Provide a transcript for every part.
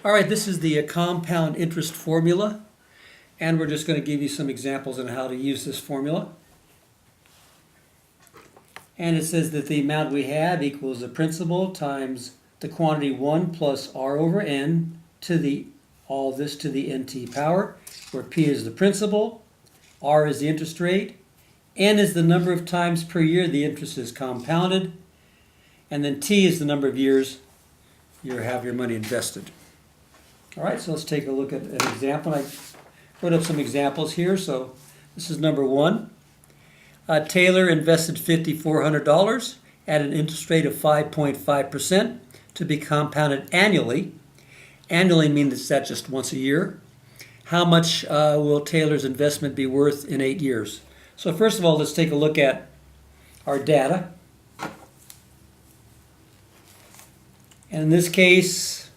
All right, this is the compound interest formula, and we're just going to give you some examples on how to use this formula. And it says that the amount we have equals the principal times the quantity 1 plus r over n to the all this to the nt power, where p is the principal, r is the interest rate, n is the number of times per year the interest is compounded, and then t is the number of years you have your money invested. All right, so let's take a look at an example. I wrote up some examples here. So this is number one. Taylor invested $5,400 at an interest rate of 5.5% to be compounded annually. Annually means that just once a year. How much will Taylor's investment be worth in 8 years? So first of all, let's take a look at our data. And in this case,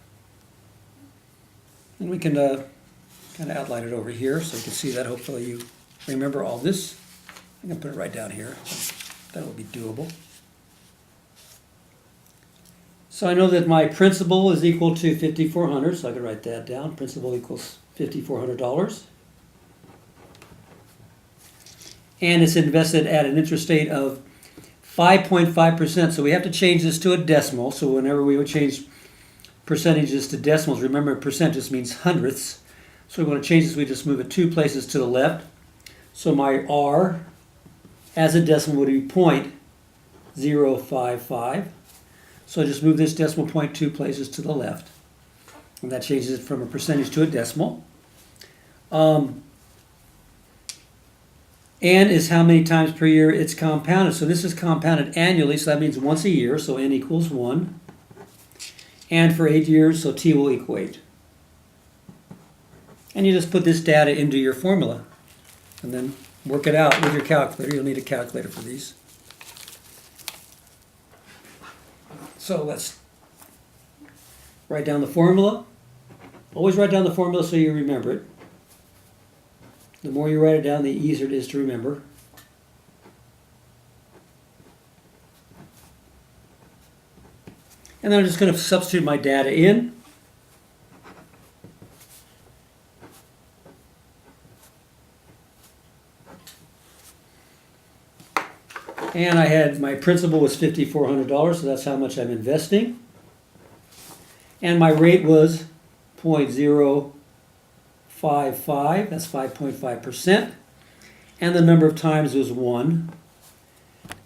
and we can kind of outline it over here so you can see that. Hopefully you remember all this. I'm going to put it right down here. So that will be doable. So I know that my principal is equal to $5,400, so I can write that down. Principal equals $5,400. And it's invested at an interest rate of 5.5%. So we have to change this to a decimal. So whenever we would change percentages to decimals, remember percent just means hundredths. So we're going to change this. We just move it 2 places to the left. So my R as a decimal would be 0.055. So I just move this decimal point 2 places to the left. And that changes it from a percentage to a decimal. N is how many times per year it's compounded. So this is compounded annually, so that means once a year. So N equals 1. And for 8 years, so T will equal 8. And you just put this data into your formula and then work it out with your calculator. You'll need a calculator for these. So let's write down the formula. Always write down the formula so you remember it. The more you write it down, the easier it is to remember. And then I'm just going to substitute my data in. And I had my principal was $5,400, so that's how much I'm investing. And my rate was 0.055, that's 5.5%. And the number of times was 1.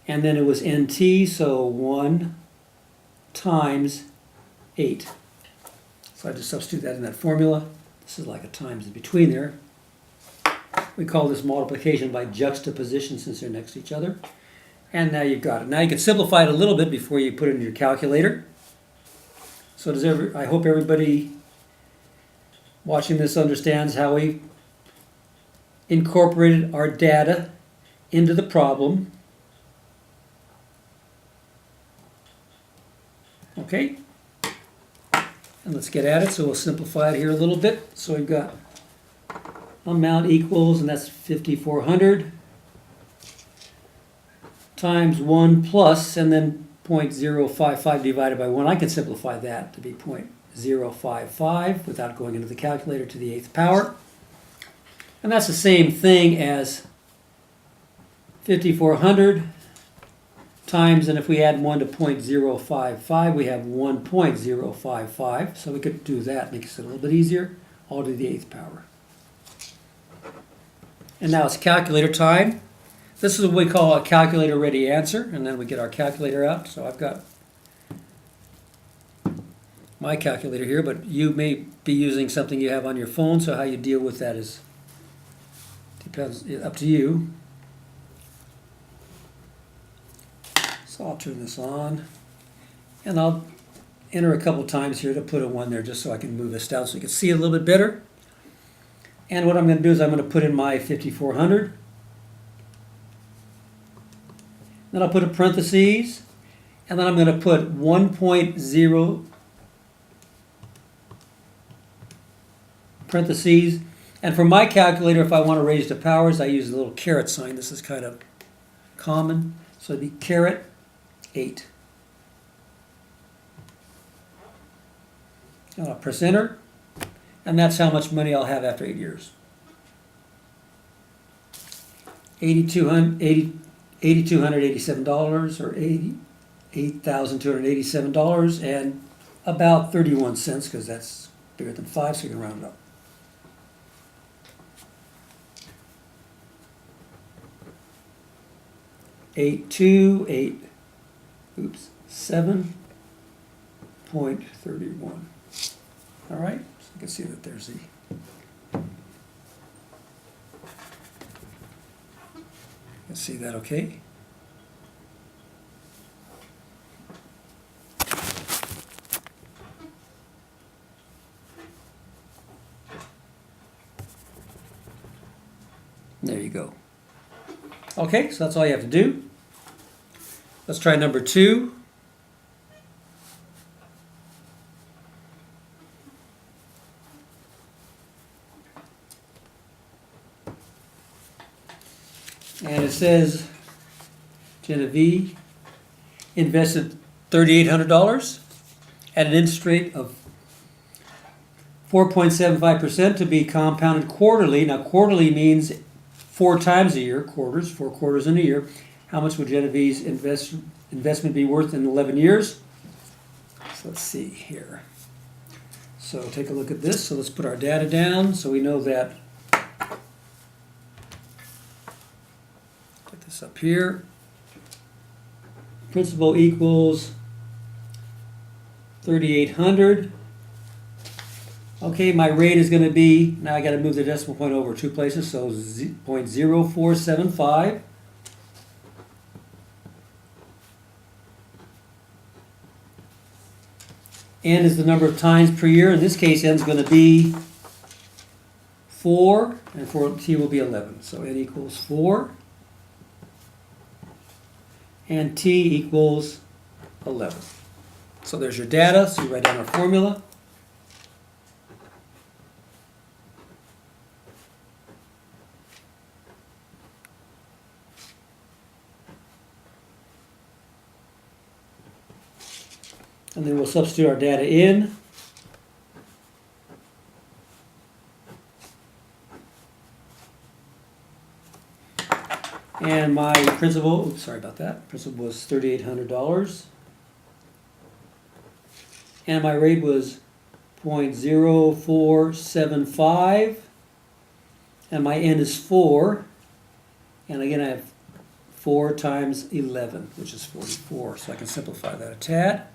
And then it was NT, so 1 times 8. So I just substitute that in that formula. This is like a times in between there. We call this multiplication by juxtaposition since they're next to each other. And now you've got it. Now you can simplify it a little bit before you put it in your calculator. So I hope everybody watching this understands how we incorporated our data into the problem. Okay, and let's get at it. So we'll simplify it here a little bit. So we've got amount equals, and that's 5,400 times 1 plus, and then 0.055 divided by 1. I can simplify that to be 0.055 without going into the calculator to the 8th power. And that's the same thing as 5,400 times, and if we add 1 to 0.055, we have 1.055. So we could do that, make it a little bit easier, all to the 8th power. And now it's calculator time. This is what we call a calculator ready answer, and then we get our calculator out. So I've got my calculator here, but you may be using something you have on your phone, so how you deal with that is depends, up to you. So I'll turn this on, and I'll enter a couple times here to put a 1 there just so I can move this down so you can see it a little bit better. And what I'm going to do is I'm going to put in my 5,400. Then I'll put a parentheses, and then I'm going to put 1.0 parentheses. And for my calculator, if I want to raise the powers, I use a little caret sign. This is kind of common. So it'd be caret 8. Press enter. And that's how much money I'll have after 8 years. $8,287 or $8,287 and about 31 cents because that's bigger than 5, so you can round it up. $7.31. All right, so you can see that there's the you see that okay? There you go. Okay, so that's all you have to do. Let's try number 2. And it says Genevieve invested $3,800 at an interest rate of 4.75% to be compounded quarterly. Now, quarterly means 4 times a year, quarters, 4 quarters in a year. How much would Genevieve's investment be worth in 11 years? So let's see here. So take a look at this. So let's put our data down so we know that. Put this up here. Principal equals 3,800. Okay, my rate is going to be, now I got to move the decimal point over 2 places, so 0.0475. N is the number of times per year. In this case, N is going to be 4, and for T will be 11. So N equals 4, and T equals 11. So there's your data. So you write down our formula. And then we'll substitute our data in. And my principal, oops, sorry about that. Principal was $3,800. And my rate was 0.0475. And my N is 4. And again, I have 4 times 11, which is 44. So I can simplify that a tad.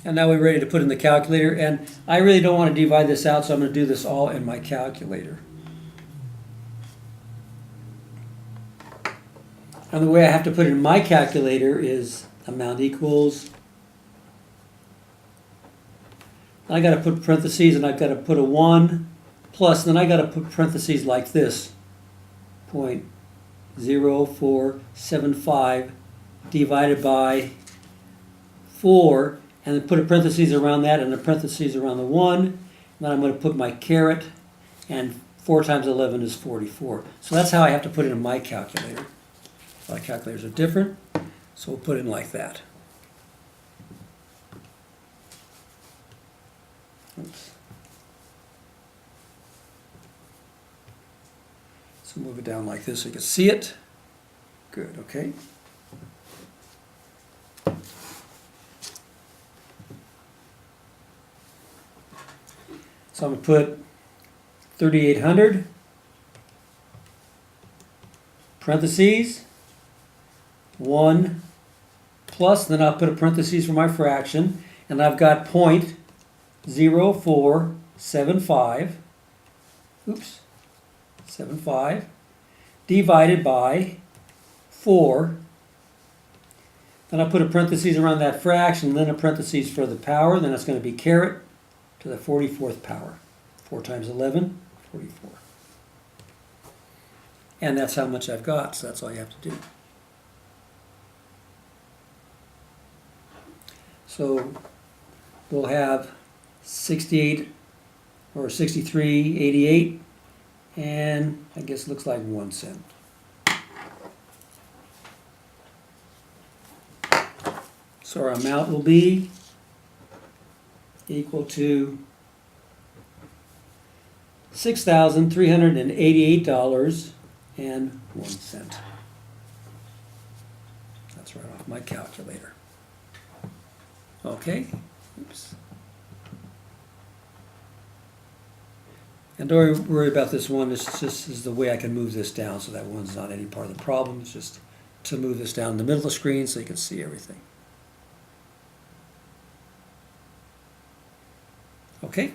And now we're ready to put in the calculator. And I really don't want to divide this out, so I'm going to do this all in my calculator. And the way I have to put it in my calculator is amount equals. I got to put parentheses, and I've got to put a 1 plus, and then I got to put parentheses like this. 0.0475 divided by 4. And then put a parentheses around that and a parentheses around the 1. And then I'm going to put my caret, and 4 times 11 is 44. So that's how I have to put it in my calculator. My calculators are different, so we'll put it in like that. Oops. So move it down like this so you can see it. Good, okay. So I'm going to put 3,800 parentheses 1 plus, then I'll put a parentheses for my fraction, and I've got 0.0475, oops, 75 divided by 4. Then I put a parentheses around that fraction, then a parentheses for the power, then it's going to be caret to the 44th power. 4 times 11, 44. And that's how much I've got, so that's all you have to do. So we'll have 68 or 63.88, and I guess it looks like 1 cent. So our amount will be equal to $6,388.01. That's right off my calculator. Okay. Oops. And don't worry about this one. This just is the way I can move this down, so that one's not any part of the problem. It's just to move this down in the middle of the screen so you can see everything. Okay.